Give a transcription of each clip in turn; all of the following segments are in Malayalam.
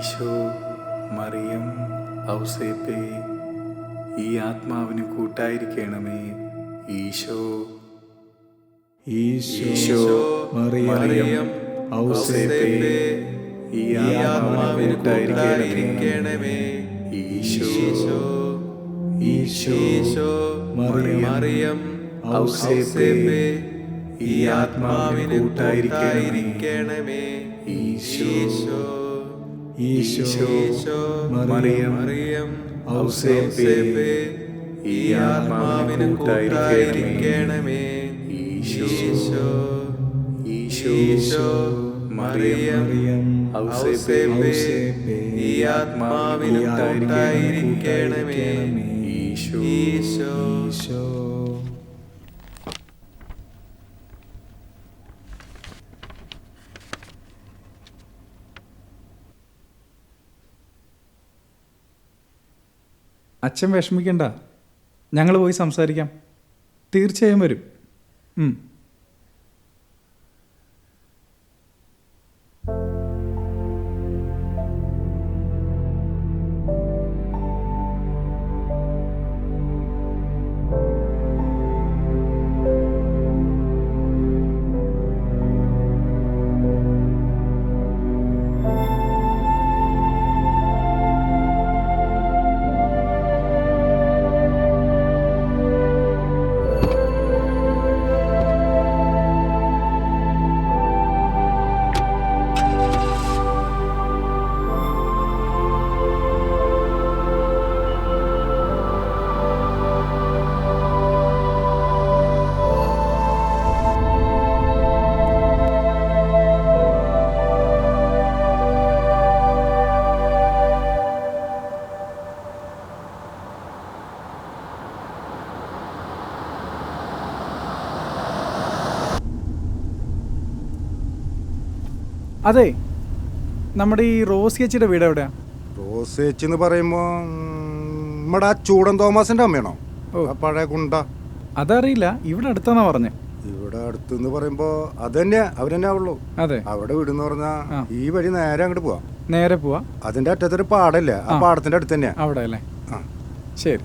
ഈശോ, മറിയം, ഔസേപ്പേ, ഈ ആത്മാവിന് കൂട്ടായിരിക്കണമേ. ഈശോ, ഈശോ, മറിയം, ഔസേപ്പേ, ഈ ആത്മാവിന് കൂട്ടായിരിക്കണമേ. ഈശോ, ഈശോ, മറിയം, ഔസേപ്പേ, ഈ ആത്മാവിന് കൂട്ടായിരിക്കണമേ. ഈശോ, മറിയം, ഔസേപ്പേ, ഈ ആത്മാവിന് കൂട്ടായിരിക്കണമേ. ഈശോ, മറിയം, ഔസേപ്പേ, ഈ ആത്മാവിന് കൂട്ടായിരിക്കണമേ. ഈശോ. അച്ഛൻ വിഷമിക്കണ്ട, ഞങ്ങൾ പോയി സംസാരിക്കാം. തീർച്ചയായും വരും. അതെ, നമ്മുടെ ഈ റോസിയച്ചിയുടെ വീട് എവിടെയാ? റോസിയച്ചി എന്ന് പറയുമ്പോ നമ്മുടെ ആ ചൂടൻ തോമസിന്റെ അമ്മയാണോ? പഴയ കുണ്ട. അതറിയില്ല, ഇവിടെ അടുത്താന്നാ പറഞ്ഞേ. ഇവിടെ അടുത്തെന്ന് പറയുമ്പോ അത് തന്നെയാ, അവരെന്നെ ആവുള്ളൂ. അതെ, അവിടെ വീടെന്ന് പറഞ്ഞാ ഈ വഴി നേരെ അങ്ങോട്ട് പോവാ. നേരെ പോവാ. അതിന്റെ അറ്റത്തൊരു പാടല്ലേ, ആ പാടത്തിന്റെ അടുത്ത് തന്നെയാ. അവിടെ അല്ലേ? ശരി.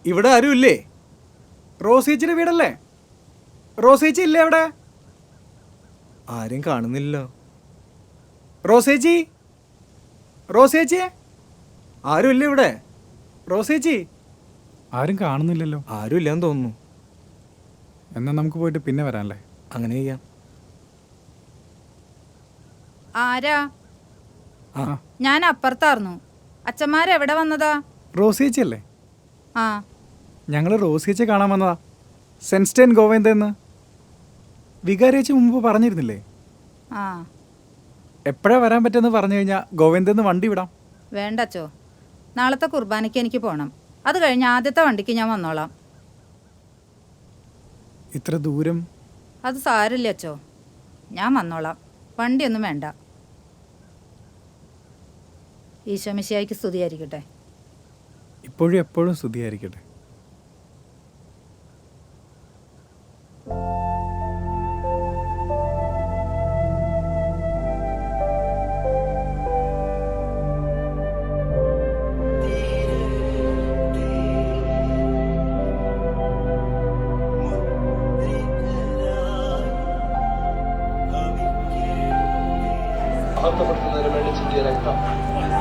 ഇവിടെ ആരും ഇല്ലേ? റോസിയച്ചിയുടെ വീടല്ലേ? റോസിയച്ചി ഇല്ലേ അവിടെ? ആരും കാണുന്നില്ലല്ലോ. റോസിയച്ചി, റോസിയച്ചി, ആരും ഇല്ല ഇവിടെ. റോസിയച്ചി, ആരും കാണുന്നില്ലല്ലോ. ആരും ഇല്ലാന്ന് തോന്നുന്നു. എന്നാ നമുക്ക് പോയിട്ട് പിന്നെ വരാനല്ലേ? അങ്ങനെ ചെയ്യാം. ആരാ? ഞാൻ അപ്പുറത്തായിരുന്നു. അച്ഛന്മാരെവിടെ വന്നതാ? റോസിയച്ചി അല്ലേ? ആ, ഞങ്ങൾ റോസിയച്ചെ കാണാൻ വന്നതാ. സെൻസ്റ്റൈൻ ഗോവിന്ദന്ന് വികാരിയച്ചി മുമ്പ് പറഞ്ഞിരുന്നില്ലേ? ആ. എപ്പോഴാ വരാൻ പറ്റുമെന്ന് പറഞ്ഞു കഴിഞ്ഞാൽ ഗോവിന്ദന്ന് വണ്ടി വിടാം. വേണ്ട അച്ചോ, നാളത്തെ കുർബാനയ്ക്ക് എനിക്ക് പോകണം. അത് കഴിഞ്ഞ് ആദ്യത്തെ വണ്ടിക്ക് ഞാൻ വന്നോളാം. ഇത്ര ദൂരം? അത് സാരില്ല അച്ചോ, ഞാൻ വന്നോളാം. വണ്ടിയൊന്നും വേണ്ട. ഈശോ മിശിഹായ്ക്ക് സ്തുതിയായിരിക്കട്ടെ. ഇപ്പോഴും എപ്പോഴും സ്തുതിയായിരിക്കട്ടെ. മഹത്വപ്പെടുത്തുന്നതിന് വേണ്ടി ചിന്തിയ രക്തം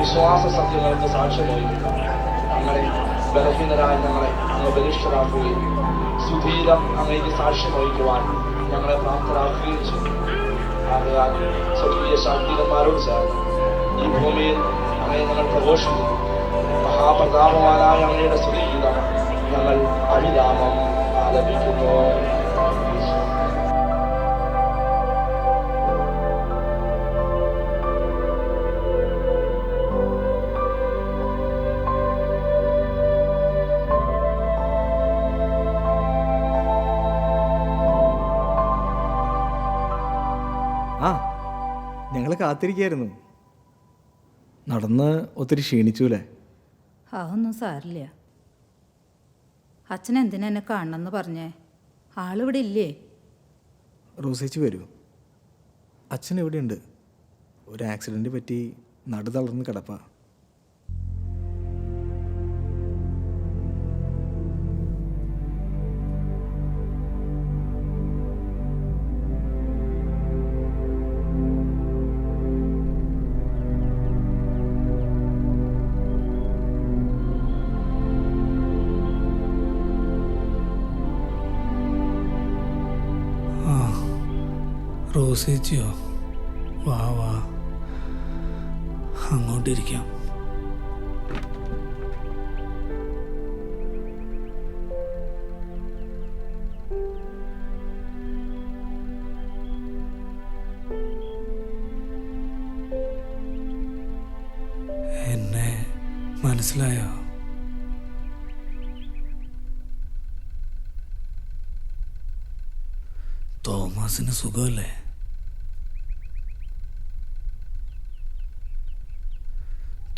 വിശ്വാസ സത്യങ്ങൾക്ക് സാക്ഷ്യമായിരിക്കും. ഞങ്ങളെ ബലഹീനരായ ഞങ്ങളെ അങ്ങ് ബലിഷ്ഠരാക്കുകയും സുധീരം അങ്ങേക്ക് സാക്ഷ്യം വഹിക്കുവാൻ ഞങ്ങളെ പ്രാപ്തരാക്കുകയും ചെയ്തു. ആകയാൽ സ്വർഗീയ ശാക്തികന്മാരോട് ചേർന്ന് ഈ ഭൂമിയിൽ അങ്ങയെ ഞങ്ങൾ പ്രഘോഷിക്കുന്നു. മഹാപ്രതാപവാനായ അങ്ങയുടെ സ്തുതിഗീതം ഞങ്ങൾ അവിരാമം ആലപിക്കുന്നു. ആ ഞങ്ങൾ കാത്തിരിക്കായിരുന്നു. നടന്ന് ഒത്തിരി ക്ഷീണിച്ചൂലേ? അതൊന്നും സാരില്ല. അച്ഛൻ എന്തിനാ എന്നെ കാണണമെന്ന് പറഞ്ഞേ? ആളിവിടെ ഇല്ലേ? റോസേച്ചി വരൂ. അച്ഛൻ എവിടെയുണ്ട്? ഒരു ആക്സിഡൻറ്റ് പറ്റി നടു തളർന്ന് കിടപ്പാ. റോസേച്ചിയോ? വാ വാ, അങ്ങോട്ടിരിക്കാം. എന്നെ മനസ്സിലായോ? തോമസിന് സുഖമല്ലേ?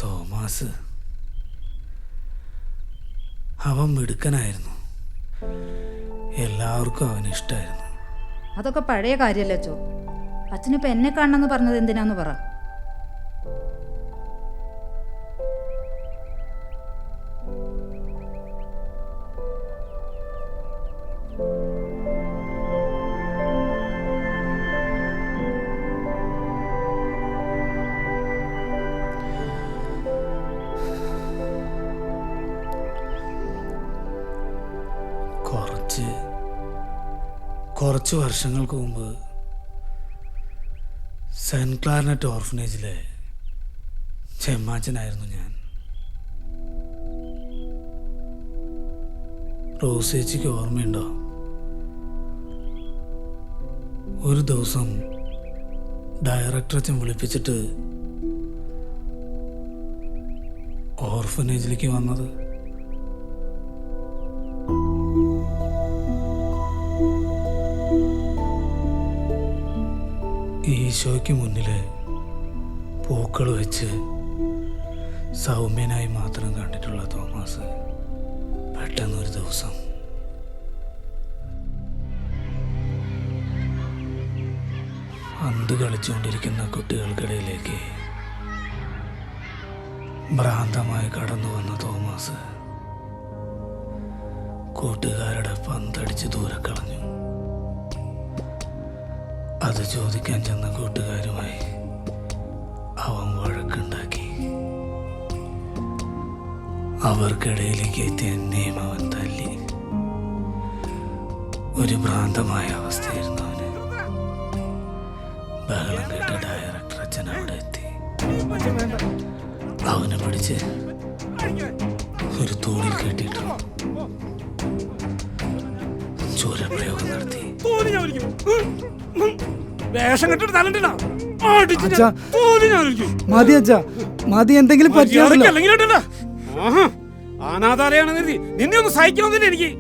തോമസ് അവൻ മിടുക്കനായിരുന്നു. എല്ലാവർക്കും അവന് ഇഷ്ടമായിരുന്നു. അതൊക്കെ പഴയ കാര്യമല്ലേ അച്ചോ? അച്ഛനിപ്പോൾ എന്നെ കാണണമെന്ന് പറഞ്ഞത് എന്തിനാന്ന് പറ. കുറച്ച് വർഷങ്ങൾക്ക് മുമ്പ് സെൻറ്റ് ക്ലാരനറ്റ് ഓർഫനേജിലെ ചെമ്മാച്ചനായിരുന്നു ഞാൻ. റോസേച്ചിക്ക് ഓർമ്മയുണ്ടോ? ഒരു ദിവസം ഡയറക്ടർ അച്ഛൻ വിളിപ്പിച്ചിട്ട് ഓർഫനേജിലേക്ക് വന്നത്. ഈശോയ്ക്ക് മുന്നിൽ പൂക്കൾ വെച്ച് സൗമ്യനായി മാത്രം കണ്ടിട്ടുള്ള തോമസ് പെട്ടെന്നൊരു ദിവസം പന്ത് കളിച്ചുകൊണ്ടിരിക്കുന്ന കുട്ടികൾക്കിടയിലേക്ക് ഭ്രാന്തമായി കടന്നു വന്ന തോമസ് കൂട്ടുകാരുടെ പന്തടിച്ച് ദൂരെ കളഞ്ഞു. അത് ചോദിക്കാൻ ചെന്ന കൂട്ടുകാരുമായി അവൻ വഴക്കുണ്ടാക്കി. അവർക്കിടയിലേക്ക് എത്തി എന്നെയും അവൻ തല്ലി. ഒരു ഭ്രാന്തമായ അവസ്ഥയായിരുന്നു അവന്. ബഹളം കേട്ട് ഡയറക്ടർ അച്ഛൻ അവിടെ എത്തി. അവനെ പിടിച്ച് ഒരു തൂണിൽ കെട്ടിയിട്ടു ചൂരപ്രയോഗം നടത്തി. മതി അച്ഛാ, മതി. എന്തെങ്കിലും പറ്റിയാണല്ലോ. അനാഥാലയാണ് നിന്നെ ഒന്ന് സഹിക്കണമെന്നില്ല എനിക്ക്.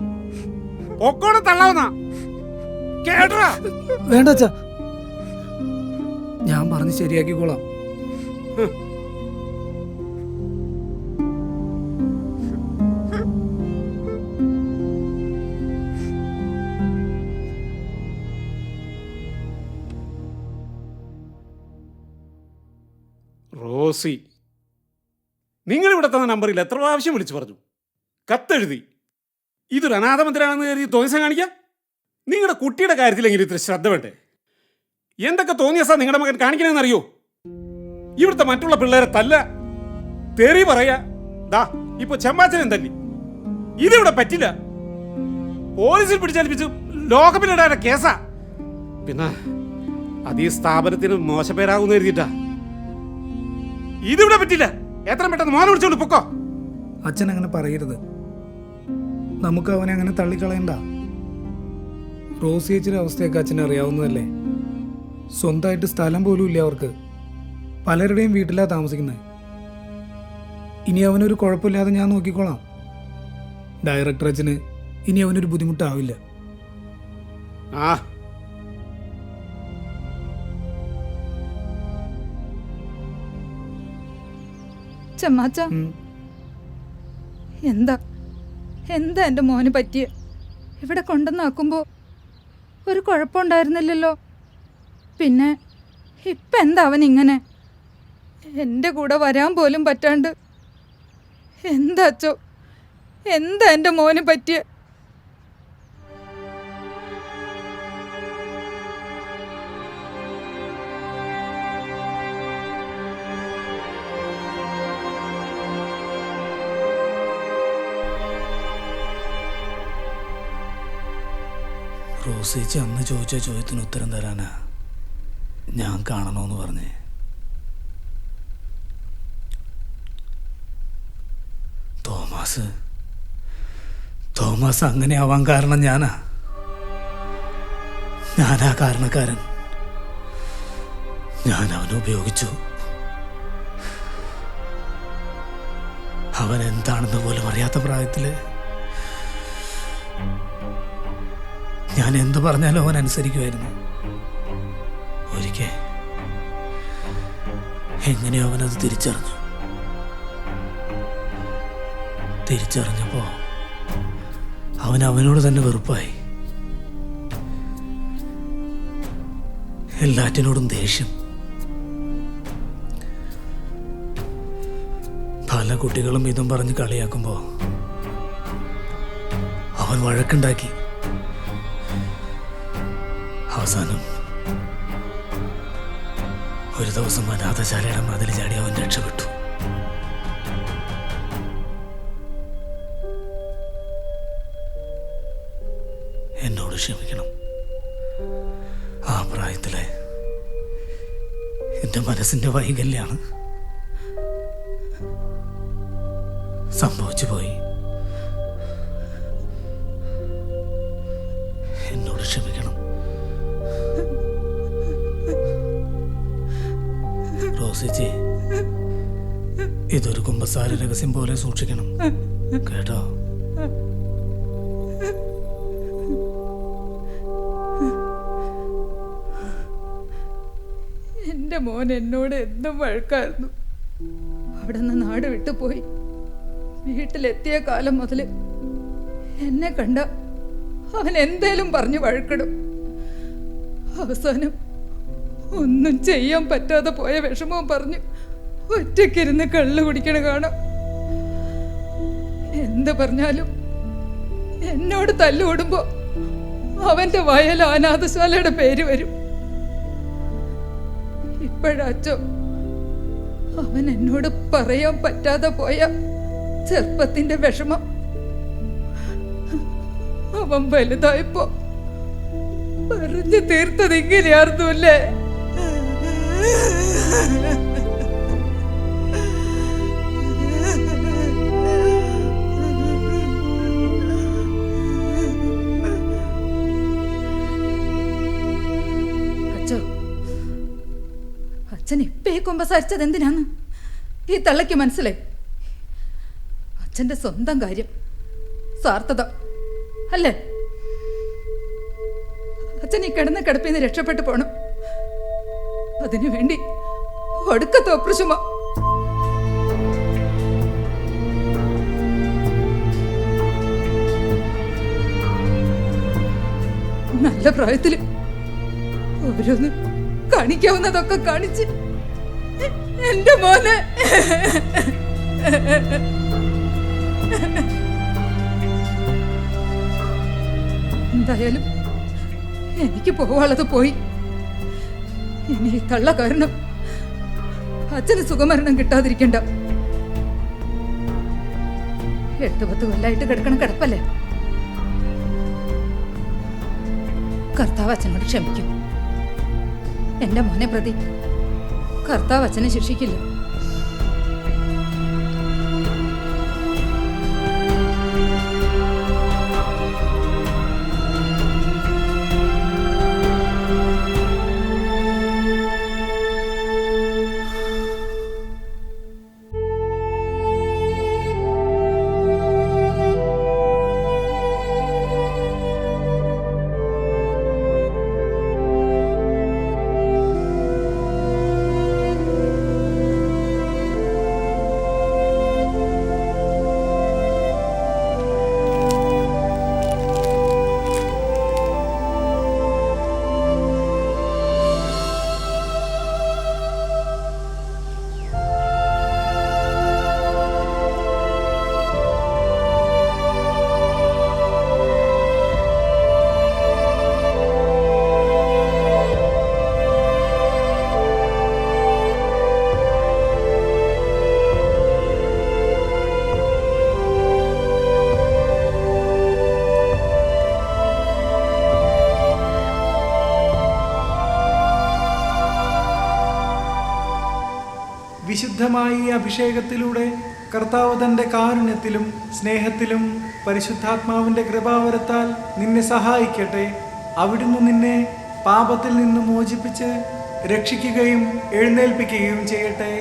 ഒക്കോടെ തള്ളാവുന്ന കേട്ടാ. വേണ്ട അച്ഛാ, ഞാൻ പറഞ്ഞ് ശരിയാക്കിക്കോളാം. റോസി, നിങ്ങൾ ഇവിടെ തന്ന നമ്പറിൽ എത്ര പ്രാവശ്യം വിളിച്ചു പറഞ്ഞു, കത്തെഴുതി. ഇതൊരു അനാഥമന്ദിരാണെന്ന് കരുതി തോന്നിസം കാണിക്കാം. നിങ്ങളുടെ കുട്ടിയുടെ കാര്യത്തിലെങ്കിലും ഇത്ര ശ്രദ്ധ വേണ്ടേ? എന്തൊക്കെ തോന്നിയസാ നിങ്ങളുടെ മകൻ കാണിക്കണമെന്നറിയോ? ഇവിടുത്തെ മറ്റുള്ള പിള്ളേരെ തല്ല, തെറി പറയാ. ദാ ഇപ്പൊ ചെമ്മാച്ചനും തല്ലി. ഇതിവിടെ പറ്റില്ല. പോലീസിൽ പിടിച്ചേൽപ്പിച്ച് ലോകപ്പിലിടാൻ കേസാ. പിന്നെ അത് ഈ സ്ഥാപനത്തിന് മോശപ്പേരാകുന്ന എഴുതിയിട്ടാ. ഇതിവിടെ പറ്റില്ല. എത്ര പെട്ടെന്ന് മോനെ വിളിച്ചോണ്ട് പൊക്കോ. അച്ഛൻ അങ്ങനെ പറയരുത്. നമുക്ക് അവനെ അങ്ങനെ തള്ളിക്കളയണ്ട. റോസി ചേച്ചിയുടെ അവസ്ഥയൊക്കെ അച്ഛനെ അറിയാവുന്നതല്ലേ. സ്വന്തമായിട്ട് സ്ഥലം പോലും ഇല്ല അവർക്ക്. പലരുടെയും വീട്ടിലാണ് താമസിക്കുന്നത്. ഇനി അവനൊരു കുഴപ്പമില്ലാതെ ഞാൻ നോക്കിക്കോളാം. ഡയറക്ടർ അച്ഛന് ഇനി അവനൊരു ബുദ്ധിമുട്ടാവില്ല. ആ ചെമ്മാച്ച, എന്താ എന്താ എൻ്റെ മോന് പറ്റിയ? ഇവിടെ കൊണ്ടുവന്നാക്കുമ്പോൾ ഒരു കുഴപ്പമുണ്ടായിരുന്നില്ലല്ലോ. പിന്നെ ഇപ്പം എന്താ അവൻ ഇങ്ങനെ എൻ്റെ കൂടെ വരാൻ പോലും പറ്റാണ്ട്? എന്താ അച്ചോ, എന്താ എൻ്റെ മോന് പറ്റിയ? റോസേച്ചി അന്ന് ചോദിച്ച ചോദ്യത്തിന് ഉത്തരം തരാനാ ഞാൻ കാണണമെന്ന് പറഞ്ഞേ. തോമസ് അങ്ങനെ ആവാൻ കാരണം ഞാനാ കാരണക്കാരൻ. ഞാൻ അവനെ ഉപയോഗിച്ചു. അവൻ എന്താണെന്ന് പോലും അറിയാത്ത പ്രായത്തില് ഞാൻ എന്തു പറഞ്ഞാലും അവൻ അനുസരിക്കുമായിരുന്നു. ഒരിക്കൽ എങ്ങനെയോ അവനത് തിരിച്ചറിഞ്ഞപ്പോ അവനോട് തന്നെ വെറുപ്പായി. എല്ലാറ്റിനോടും ദേഷ്യം. പല കുട്ടികളും ഇതും പറഞ്ഞ് കളിയാക്കുമ്പോ അവൻ വഴക്കുണ്ടാക്കി. അവസാനം ഒരു ദിവസം അനാഥശാലയുടെ മതിൽ ചാടി അവൻ രക്ഷപ്പെട്ടു. എന്നോട് ക്ഷമിക്കണം. ആ പ്രായത്തിലെ എൻ്റെ മനസ്സിൻ്റെ വൈകല്യാണ് സംഭവിച്ചു പോയി. എന്നോട് ക്ഷമിക്കണം. റോസിച്ചി, ഇതൊരു കുമ്പസാര രഹസ്യം പോലെ സൂക്ഷിക്കണം കേട്ടോ. എൻ്റെ മോൻ എന്നോട് എന്നും വഴക്കായിരുന്നു. അവിടെ നിന്ന് നാട് വിട്ടുപോയി വീട്ടിലെത്തിയ കാലം മുതൽ എന്നെ കണ്ട അവൻ എന്തേലും പറഞ്ഞു വഴക്കിടും. അവസാനം ഒന്നും ചെയ്യാൻ പറ്റാതെ പോയ വിഷമവും പറഞ്ഞു ഒറ്റയ്ക്കിരുന്ന് കള്ളു കുടിക്കണ കാണാം. എന്ത് പറഞ്ഞാലും എന്നോട് തല്ലുകൂടുമ്പോ അവന്റെ വയൽ അനാഥശാലയുടെ പേര് വരും. ഇപ്പോഴാച്ചോ അവൻ എന്നോട് പറയാൻ പറ്റാതെ പോയ ചെറുപ്പത്തിന്റെ വിഷമം അവൻ വലുതായപ്പോ പറഞ്ഞു തീർത്തത് ഇങ്ങനെയായിരുന്നു അല്ലേ? അച്ഛോ, അച്ഛൻ ഇപ്പേ കുമ്പസാരിച്ചത് എന്തിനാന്ന് ഈ തള്ളയ്ക്ക് മനസ്സിലായി. അച്ഛന്റെ സ്വന്തം കാര്യം, സ്വാർത്ഥത അല്ലേ? അച്ഛൻ ഈ കിടന്ന കിടപ്പിൽ നിന്ന് രക്ഷപ്പെട്ടു പോണം. അതിനു വേണ്ടി ഒടുക്കത്തെ ഓപ്പറേഷൻ. നല്ല പ്രായത്തില് ഓരോന്ന് കാണിക്കാവുന്നതൊക്കെ കാണിച്ച് എന്റെ മോനെ എന്തായാലും എനിക്ക് പോവാളത് പോയി. ഇനി ഈ തള്ള കാരണം അച്ഛന് സുഖമരണം കിട്ടാതിരിക്കണ്ട. 8-10 കൊല്ലായിട്ട് കിടക്കണ കിടപ്പല്ലേ. കർത്താവ് അച്ഛനോട് ക്ഷമിക്കും. എന്റെ മോനെ പ്രതി കർത്താവ് അച്ഛനെ ശിക്ഷിക്കില്ല. വിശുദ്ധമായ ഈ അഭിഷേകത്തിലൂടെ കർത്താവ് തൻ്റെ കാരുണ്യത്തിലും സ്നേഹത്തിലും പരിശുദ്ധാത്മാവിൻ്റെ കൃപാവരത്താൽ നിന്നെ സഹായിക്കട്ടെ. അവിടുന്ന് നിന്നെ പാപത്തിൽ നിന്ന് മോചിപ്പിച്ച് രക്ഷിക്കുകയും എഴുന്നേൽപ്പിക്കുകയും ചെയ്യട്ടെ.